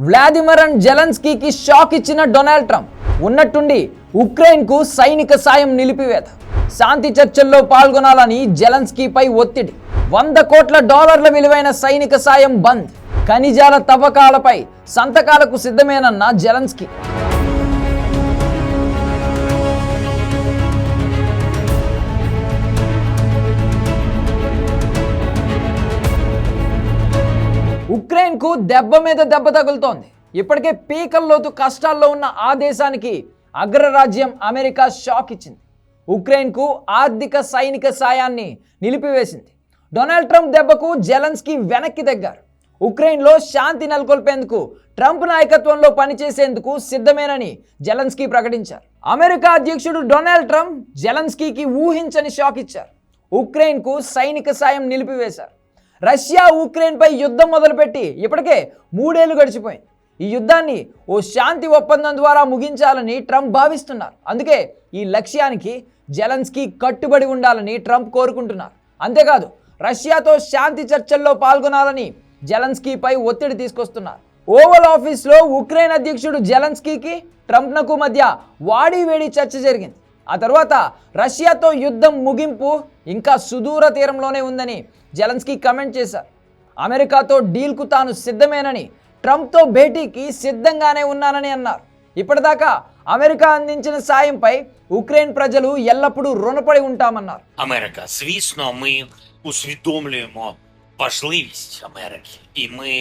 Vladimir and జెలెన్స్కీకి shock ఇచ్చిన Donald Trump. ఉన్నట్టుండి ఉక్రెయిన్కు సైనిక సాయం నిలిపివేత. శాంతి చర్చల్లో పాల్గొనాలని జెలెన్స్కీపై ఒత్తిడి. $100 కోట్ల విలువైన సైనిక సాయం బంద్. ఖనిజాల తవ్వకాలపై సంతకాలకు సిద్ధమేనన్న జెలెన్స్కీ. ఉక్రెయిన్కు దెబ్బ మీద దెబ్బ తగులుతోంది. ఇప్పటికే పీకల్లోతు కష్టాల్లో ఉన్న ఆ దేశానికి అగ్రరాజ్యం అమెరికా షాక్ ఇచ్చింది. ఉక్రెయిన్కు ఆర్థిక సైనిక సాయాన్ని నిలిపివేసింది. డొనాల్డ్ ట్రంప్ దెబ్బకు జెలెన్స్కీ వెనక్కి తగ్గారు. ఉక్రెయిన్లో శాంతి నెలకొల్పేందుకు ట్రంప్ నాయకత్వంలో పనిచేసేందుకు సిద్ధమేనని జెలెన్స్కీ ప్రకటించారు. అమెరికా అధ్యక్షుడు డొనాల్డ్ ట్రంప్ జెలెన్స్కీకి ఊహించని షాక్ ఇచ్చారు. ఉక్రెయిన్కు సైనిక సాయం నిలిపివేశారు. రష్యా ఉక్రెయిన్పై యుద్ధం మొదలుపెట్టి ఇప్పటికే 3 ఏళ్లు గడిచిపోయింది. ఈ యుద్ధాన్ని ఓ శాంతి ఒప్పందం ద్వారా ముగించాలని ట్రంప్ భావిస్తున్నారు. అందుకే ఈ లక్ష్యానికి జెలెన్స్కీ కట్టుబడి ఉండాలని ట్రంప్ కోరుకుంటున్నారు. అంతేకాదు రష్యాతో శాంతి చర్చల్లో పాల్గొనాలని జెలెన్స్కీపై ఒత్తిడి తీసుకొస్తున్నారు. ఓవల్ ఆఫీస్లో ఉక్రెయిన్ అధ్యక్షుడు జెలెన్స్కీకి ట్రంప్నకు మధ్య వాడివేడి చర్చ జరిగింది. ఆ తర్వాత రష్యాతో యుద్ధం ముగింపు ఇంకా సుదూర తీరంలోనే ఉందని జెలెన్స్కీ కమెంట్ చేశారు. అమెరికాతో డీల్కు తాను సిద్ధమేనని, ట్రంప్తో భేటీకి సిద్ధంగానే ఉన్నానని అన్నారు. ఇప్పటిదాకా అమెరికా అందించిన సాయంపై ఉక్రెయిన్ ప్రజలు ఎల్లప్పుడూ రుణపడి ఉంటామన్నారు. Америка, звісно, ми усвідомлюємо важливість Америки, і ми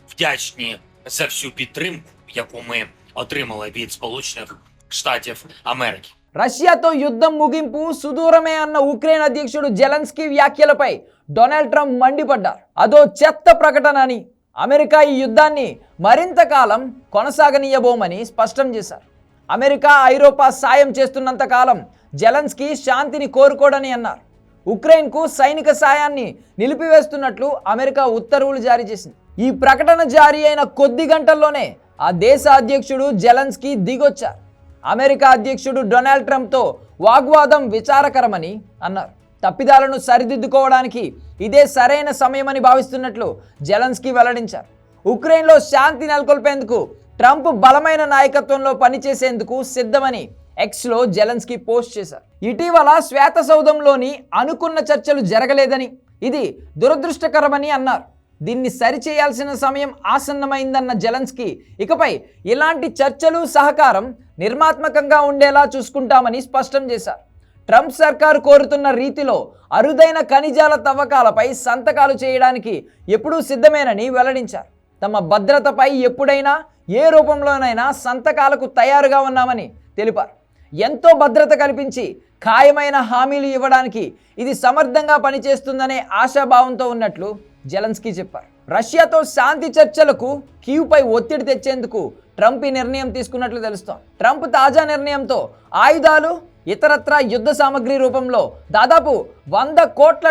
вдячні за всю підтримку, яку ми отримали від Сполучених Штатів Америки. రష్యాతో యుద్ధం ముగింపు సుదూరమే అన్న ఉక్రెయిన్ అధ్యక్షుడు జెలెన్స్కీ వ్యాఖ్యలపై డొనాల్డ్ ట్రంప్ మండిపడ్డారు. అదో చెత్త ప్రకటన అని, అమెరికా ఈ యుద్ధాన్ని మరింత కాలం కొనసాగనీయబోమని స్పష్టం చేశారు. అమెరికా, ఐరోపా సాయం చేస్తున్నంత కాలం జెలెన్స్కీ శాంతిని కోరుకోడని అన్నారు. ఉక్రెయిన్కు సైనిక సాయాన్ని నిలిపివేస్తున్నట్లు అమెరికా ఉత్తర్వులు జారీ చేసింది. ఈ ప్రకటన జారీ అయిన కొద్ది గంటల్లోనే ఆ దేశ అధ్యక్షుడు జెలెన్స్కీ దిగొచ్చారు. అమెరికా అధ్యక్షుడు డొనాల్డ్ ట్రంప్తో వాగ్వాదం విచారకరమని అన్నారు. తప్పిదాలను సరిదిద్దుకోవడానికి ఇదే సరైన సమయమని భావిస్తున్నట్లు జెలెన్స్కీ వెల్లడించారు. ఉక్రెయిన్లో శాంతి నెలకొల్పేందుకు ట్రంప్ బలమైన నాయకత్వంలో పనిచేసేందుకు సిద్ధమని ఎక్స్లో జెలెన్స్కీ పోస్ట్ చేశారు. ఇటీవల శ్వేత సౌధంలోని అనుకున్న చర్చలు జరగలేదని, ఇది దురదృష్టకరమని అన్నారు. దీన్ని సరిచేయాల్సిన సమయం ఆసన్నమైందన్న జెలెన్స్కీ ఇకపై ఇలాంటి చర్చలు, సహకారం నిర్మాత్మకంగా ఉండేలా చూసుకుంటామని స్పష్టం చేశారు. ట్రంప్ సర్కారు కోరుతున్న రీతిలో అరుదైన ఖనిజాల తవ్వకాలపై సంతకాలు చేయడానికి ఎప్పుడూ సిద్ధమేనని వెల్లడించారు. తమ భద్రతపై ఎప్పుడైనా ఏ రూపంలోనైనా సంతకాలకు తయారుగా ఉన్నామని తెలిపారు. ఎంతో భద్రత కల్పించి ఖాయమైన హామీలు ఇవ్వడానికి ఇది సమర్థంగా పనిచేస్తుందనే ఆశాభావంతో ఉన్నట్లు జెలెన్స్కీ చెప్పారు. రష్యాతో శాంతి చర్చలకు కీవ్పై ఒత్తిడి తెచ్చేందుకు ట్రంప్ ఈ నిర్ణయం తీసుకున్నట్లు తెలుస్తోంది. ట్రంప్ తాజా నిర్ణయంతో ఆయుధాలు, ఇతరత్రా యుద్ధ సామగ్రి రూపంలో దాదాపు $100 కోట్ల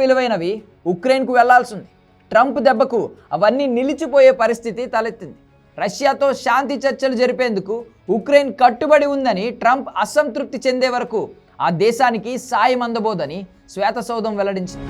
విలువైనవి ఉక్రెయిన్కు వెళ్లాల్సి ఉంది. ట్రంప్ దెబ్బకు అవన్నీ నిలిచిపోయే పరిస్థితి తలెత్తింది. రష్యాతో శాంతి చర్చలు జరిపేందుకు ఉక్రెయిన్ కట్టుబడి ఉందని, ట్రంప్ అసంతృప్తి చెందే వరకు ఆ దేశానికి సాయం అందబోదని శ్వేత సౌధం వెల్లడించింది.